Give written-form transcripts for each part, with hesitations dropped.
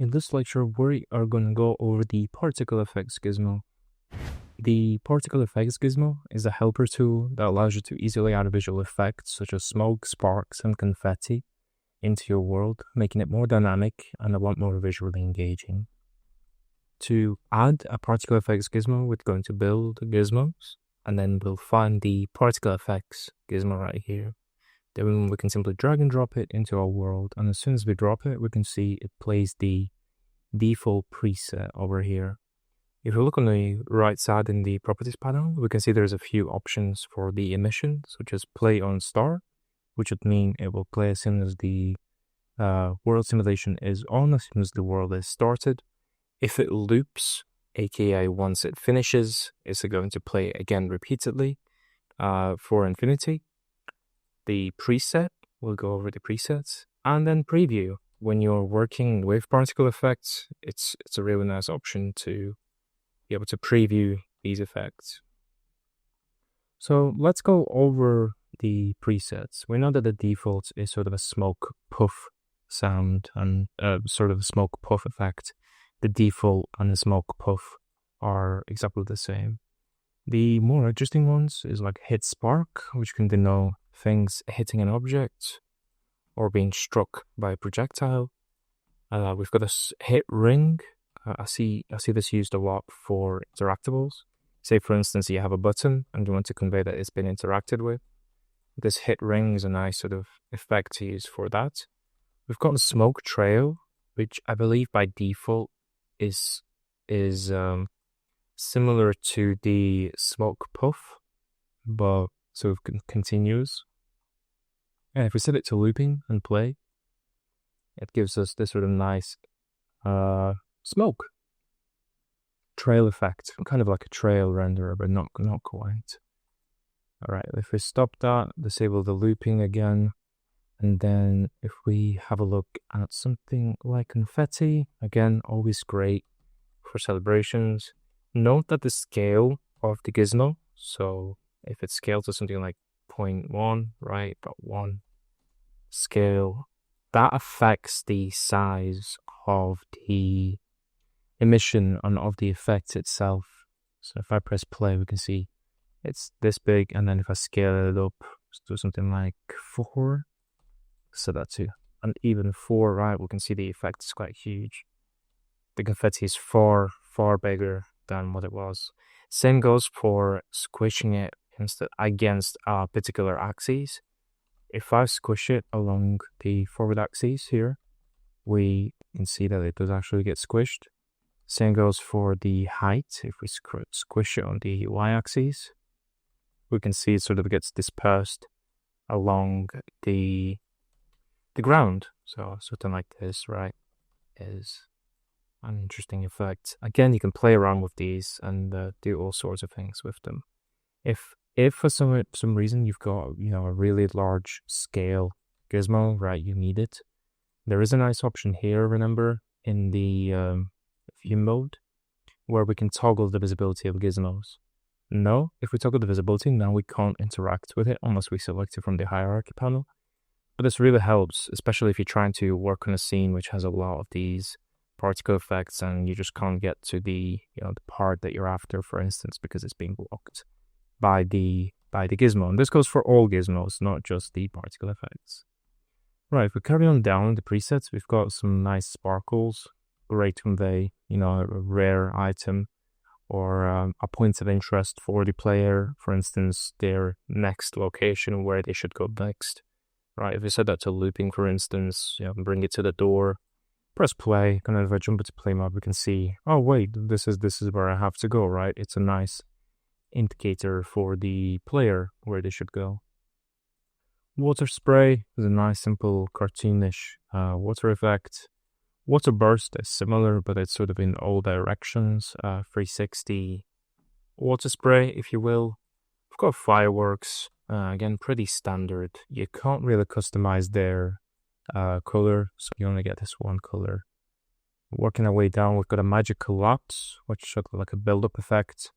In this lecture, we are going to go over the particle effects gizmo. The particle effects gizmo is a helper tool that allows you to easily add visual effects such as smoke, sparks, and confetti into your world, making it more dynamic and a lot more visually engaging. To add a particle effects gizmo, we're going to build gizmos, and then we'll find the particle effects gizmo right here. Then we can simply drag and drop it into our world, and as soon as we drop it, we can see it plays the default preset over here. If you look on the right side in the properties panel, we can see there's a few options for the emission, such as play on start, which would mean it will play as soon as the world simulation is on, as soon as the world is started. If it loops, aka once it finishes, it's going to play again repeatedly for infinity. The preset, we'll go over the presets, and then preview. When you're working with particle effects, it's a really nice option to be able to preview these effects. So let's go over the presets. We know that the default is sort of a smoke puff sound and sort of a smoke puff effect. The default and the smoke puff are exactly the same. The more interesting ones is like hit spark, which can denote things hitting an object or being struck by a projectile. We've got a hit ring. I see this used a lot for interactables. Say, for instance, you have a button and you want to convey that it's been interacted with. This hit ring is a nice sort of effect to use for that. We've got a smoke trail, which I believe by default is similar to the smoke puff, but sort of continues. And if we set it to looping and play, it gives us this sort of nice smoke trail effect, kind of like a trail renderer, but not quite. All right, if we stop that, disable the looping again, and then if we have a look at something like confetti, again, always great for celebrations. Note that the scale of the gizmo, so if it's scaled to something like 0.1, right, about 1 scale, that affects the size of the emission and of the effect itself. So if I press play, we can see it's this big, and then if I scale it up to something like 4, set that to an even 4, right, we can see the effect is quite huge. The confetti is far bigger than what it was. Same goes for squishing it against a particular axis. If I squish it along the forward axis here, we can see that it does actually get squished. Same goes for the height. If we squish it on the y-axis, we can see it sort of gets dispersed along the ground. So something like this, right, is an interesting effect. Again, you can play around with these and do all sorts of things with them. If for some reason you've got a really large scale gizmo, right, you need it, there is a nice option here, remember, in the view mode, where we can toggle the visibility of gizmos. No, if we toggle the visibility, now we can't interact with it unless we select it from the hierarchy panel. But this really helps, especially if you're trying to work on a scene which has a lot of these particle effects and you just can't get to the the part that you're after, for instance, because it's being blocked by the gizmo. And this goes for all gizmos, not just the particle effects. Right, if we carry on down the presets, we've got some nice sparkles, great to convey, a rare item or a point of interest for the player, for instance, their next location, where they should go next. Right, if we set that to looping, for instance, bring it to the door, press play, and then if I jump into play mode, we can see, oh wait, this is where I have to go, right? It's a nice indicator for the player where they should go. Water spray is a nice, simple, cartoonish water effect. Water burst is similar, but it's sort of in all directions. 360 water spray, if you will. We've got fireworks. Again, pretty standard. You can't really customize their color, so you only get this one color. Working our way down, we've got a magic collapse, which should look like a build-up effect.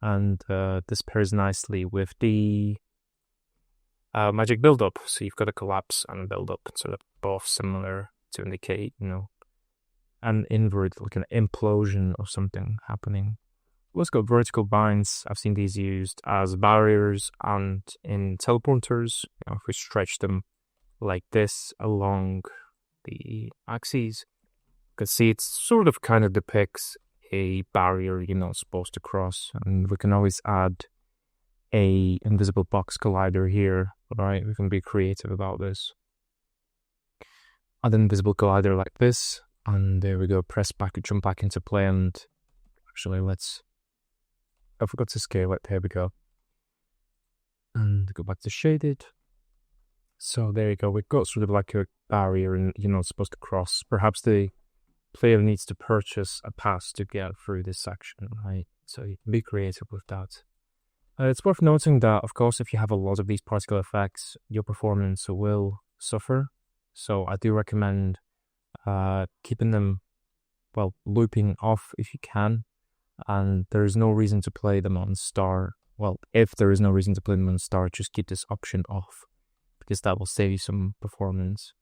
And this pairs nicely with the magic build-up. So you've got a collapse and a build-up, sort of both similar to indicate, an invert, like an implosion of something happening. Let's go vertical binds. I've seen these used as barriers and in teleporters. If we stretch them like this along the axes, you can see it sort of kind of depicts a barrier, supposed to cross. And we can always add a invisible box collider here, right? We can be creative about this. Add an invisible collider like this, and there we go. Press back, jump back into play, and actually I forgot to scale it. There we go. And go back to shaded. So there you go. We've got sort of like a barrier, and it's supposed to cross. Perhaps the player needs to purchase a pass to get through this section, right? So you can be creative with that. It's worth noting that, of course, if you have a lot of these particle effects, your performance will suffer. So I do recommend keeping them, looping off if you can. And there is no reason to play them on star. Well, if there is no reason to play them on star, just keep this option off, because that will save you some performance.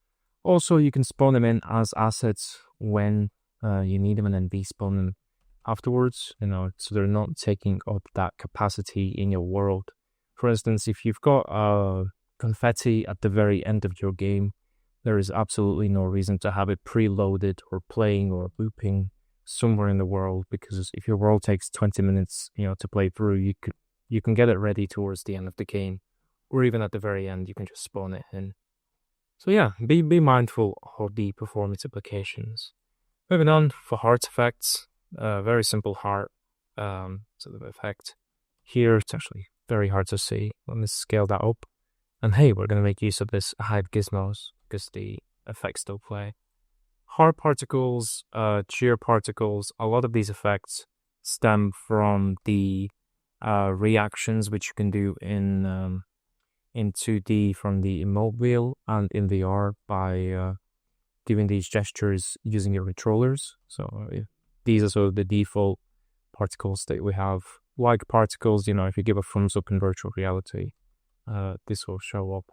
Also, you can spawn them in as assets when you need them, and then despawn them afterwards, so they're not taking up that capacity in your world. For instance, if you've got confetti at the very end of your game, there is absolutely no reason to have it preloaded or playing or looping somewhere in the world, because if your world takes 20 minutes, to play through, you can get it ready towards the end of the game, or even at the very end, you can just spawn it in. So yeah, be mindful of the performance implications. Moving on, for heart effects, very simple heart sort of effect. Here, it's actually very hard to see. Let me scale that up. And hey, we're going to make use of this hide gizmos, because the effects still play. Heart particles, cheer particles, a lot of these effects stem from the reactions which you can do in 2D from the emote wheel and in VR by doing these gestures using your controllers. So these are sort of the default particles that we have. Like particles, if you give a thumbs up in virtual reality, this will show up.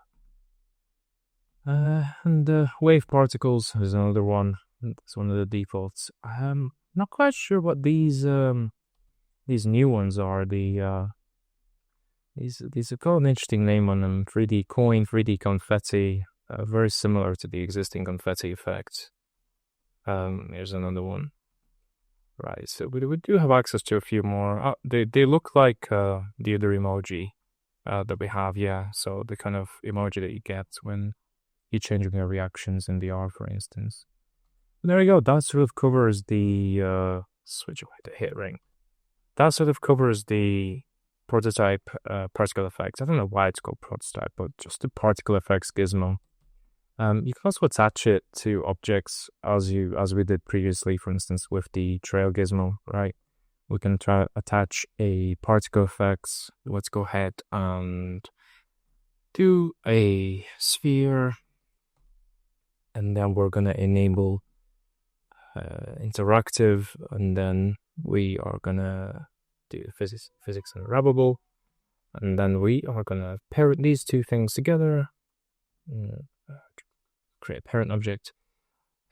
And wave particles is another one. It's one of the defaults. I'm not quite sure what these new ones are. These have got an interesting name on them. 3D coin, 3D confetti, very similar to the existing confetti effect. Here's another one. Right, so we do have access to a few more. They look like the other emoji that we have, yeah. So the kind of emoji that you get when you're changing your reactions in VR, for instance. But there you go. That sort of covers the switch away to hit ring. That sort of covers the prototype particle effects. I don't know why it's called prototype, but just the particle effects gizmo. You can also attach it to objects as we did previously, for instance, with the trail gizmo, right? We can attach a particle effects. Let's go ahead and do a sphere, and then we're gonna enable interactive, and then we are gonna do physics unwrappable, and then we are gonna pair these two things together. Create a parent object.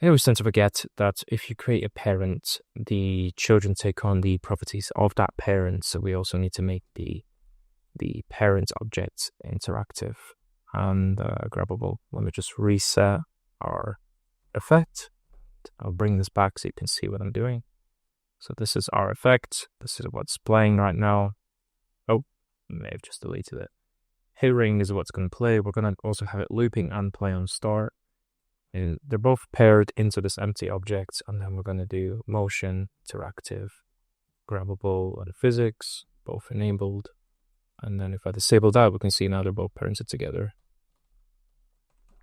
I always tend to forget that if you create a parent, the children take on the properties of that parent. So we also need to make the parent object interactive and grabbable. Let me just reset our effect. I'll bring this back so you can see what I'm doing. So this is our effect. This is what's playing right now. Oh, I may have just deleted it. Hit ring is what's going to play. We're going to also have it looping and play on start. And they're both paired into this empty object, and then we're going to do motion, interactive, grabbable, and physics, both enabled. And then if I disable that, we can see now they're both parented together.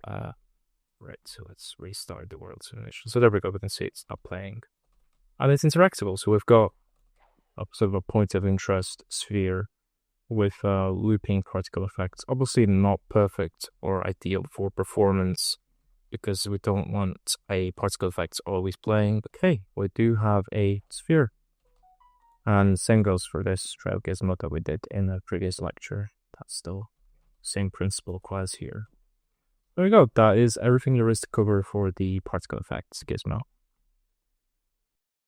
Right, so let's restart the world simulation. So there we go, we can see it's not playing. And it's interactable, so we've got a sort of a point of interest sphere with looping particle effects. Obviously not perfect or ideal for performance, because we don't want a particle effect always playing, but hey, we do have a sphere. And same goes for this trail gizmo that we did in a previous lecture. That's still same principle applies here. There we go, that is everything there is to cover for the particle effects gizmo.